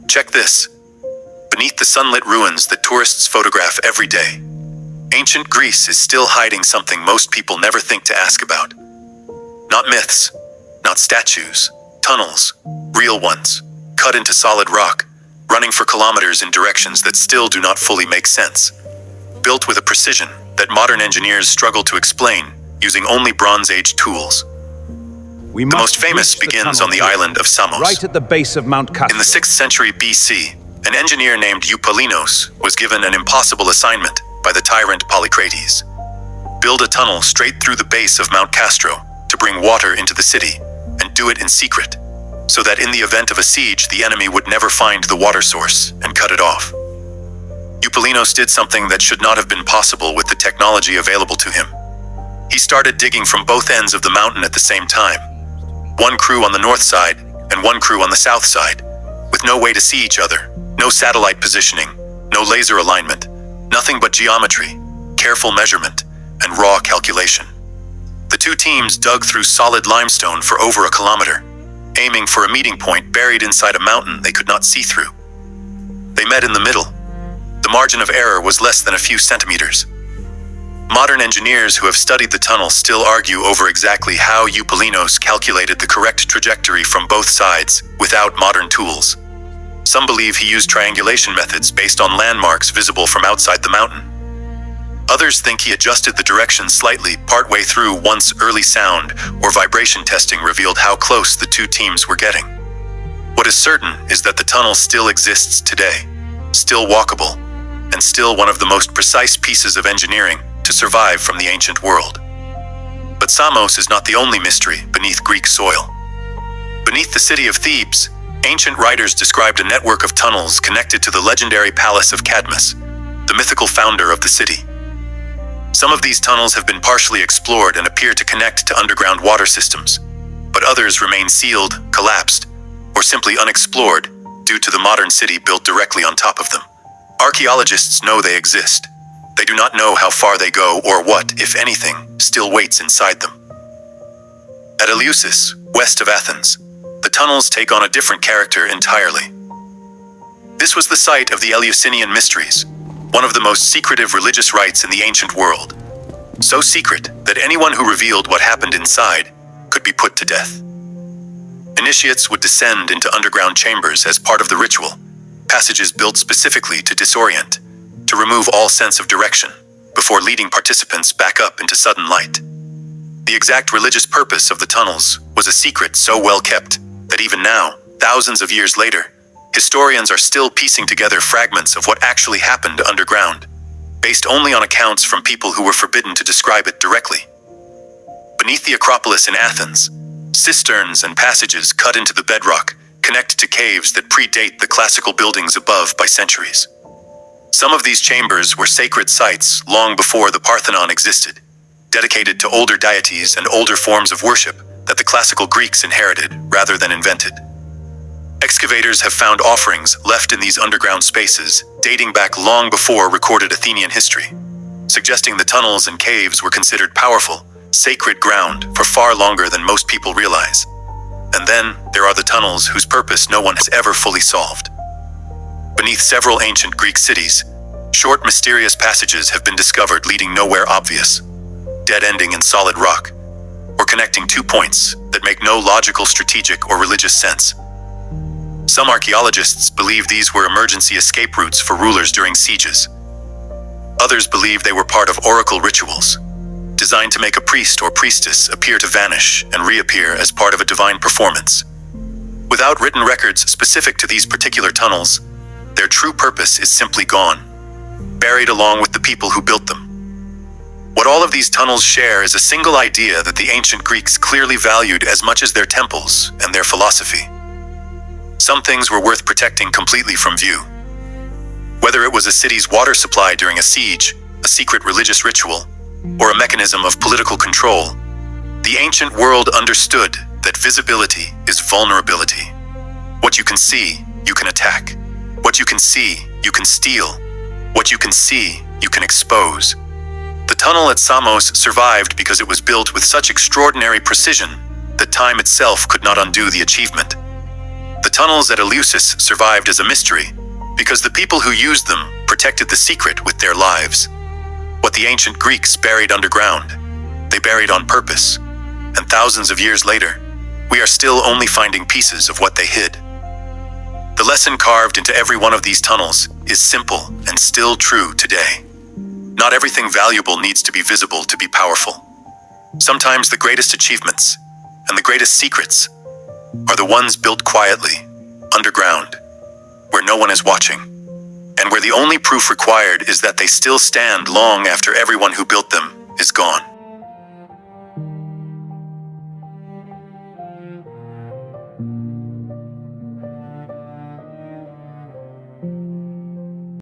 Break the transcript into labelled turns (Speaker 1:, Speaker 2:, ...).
Speaker 1: Check this. Beneath the sunlit ruins that tourists photograph every day, ancient Greece is still hiding something most people never think to ask about. Not myths, not statues, tunnels, real ones, cut into solid rock, running for kilometers in directions that still do not fully make sense. Built with a precision that modern engineers struggle to explain using only Bronze Age tools. The most famous begins on the island of Samos.
Speaker 2: Right at the base of Mount Castro.
Speaker 1: In the 6th century BC, an engineer named Eupalinos was given an impossible assignment by the tyrant Polycrates. Build a tunnel straight through the base of Mount Castro to bring water into the city, and do it in secret, so that in the event of a siege, the enemy would never find the water source and cut it off. Eupalinos did something that should not have been possible with the technology available to him. He started digging from both ends of the mountain at the same time. One crew on the north side and one crew on the south side, with no way to see each other, no satellite positioning, no laser alignment, nothing but geometry, careful measurement, and raw calculation. The two teams dug through solid limestone for over a kilometer, aiming for a meeting point buried inside a mountain they could not see through. They met in the middle. The margin of error was less than a few centimeters. Modern engineers who have studied the tunnel still argue over exactly how Eupalinos calculated the correct trajectory from both sides without modern tools. Some believe he used triangulation methods based on landmarks visible from outside the mountain. Others think he adjusted the direction slightly partway through once early sound or vibration testing revealed how close the two teams were getting. What is certain is that the tunnel still exists today, still walkable, and still one of the most precise pieces of engineering to survive from the ancient world. But Samos is not the only mystery beneath Greek soil. Beneath the city of Thebes, ancient writers described a network of tunnels connected to the legendary palace of Cadmus, the mythical founder of the city. Some of these tunnels have been partially explored and appear to connect to underground water systems, but others remain sealed, collapsed, or simply unexplored due to the modern city built directly on top of them. Archaeologists know they exist. They do not know how far they go or what, if anything, still waits inside them. At Eleusis, west of Athens, the tunnels take on a different character entirely. This was the site of the Eleusinian Mysteries, one of the most secretive religious rites in the ancient world. So secret that anyone who revealed what happened inside could be put to death. Initiates would descend into underground chambers as part of the ritual, passages built specifically to disorient, to remove all sense of direction, before leading participants back up into sudden light. The exact religious purpose of the tunnels was a secret so well kept that even now, thousands of years later, historians are still piecing together fragments of what actually happened underground, based only on accounts from people who were forbidden to describe it directly. Beneath the Acropolis in Athens, cisterns and passages cut into the bedrock connect to caves that predate the classical buildings above by centuries. Some of these chambers were sacred sites long before the Parthenon existed, dedicated to older deities and older forms of worship that the classical Greeks inherited rather than invented. Excavators have found offerings left in these underground spaces dating back long before recorded Athenian history, suggesting the tunnels and caves were considered powerful, sacred ground for far longer than most people realize. And then there are the tunnels whose purpose no one has ever fully solved. Beneath several ancient Greek cities, short mysterious passages have been discovered leading nowhere obvious, dead-ending in solid rock, or connecting two points that make no logical, strategic, or religious sense. Some archaeologists believe these were emergency escape routes for rulers during sieges. Others believe they were part of oracle rituals, designed to make a priest or priestess appear to vanish and reappear as part of a divine performance. Without written records specific to these particular tunnels, their true purpose is simply gone, buried along with the people who built them. What all of these tunnels share is a single idea that the ancient Greeks clearly valued as much as their temples and their philosophy. Some things were worth protecting completely from view. Whether it was a city's water supply during a siege, a secret religious ritual, or a mechanism of political control, the ancient world understood that visibility is vulnerability. What you can see, you can attack. What you can see, you can steal. What you can see, you can expose. The tunnel at Samos survived because it was built with such extraordinary precision that time itself could not undo the achievement. The tunnels at Eleusis survived as a mystery because the people who used them protected the secret with their lives. What the ancient Greeks buried underground, they buried on purpose, and thousands of years later, we are still only finding pieces of what they hid. The lesson carved into every one of these tunnels is simple and still true today. Not everything valuable needs to be visible to be powerful. Sometimes the greatest achievements and the greatest secrets are the ones built quietly, underground, where no one is watching, and where the only proof required is that they still stand long after everyone who built them is gone.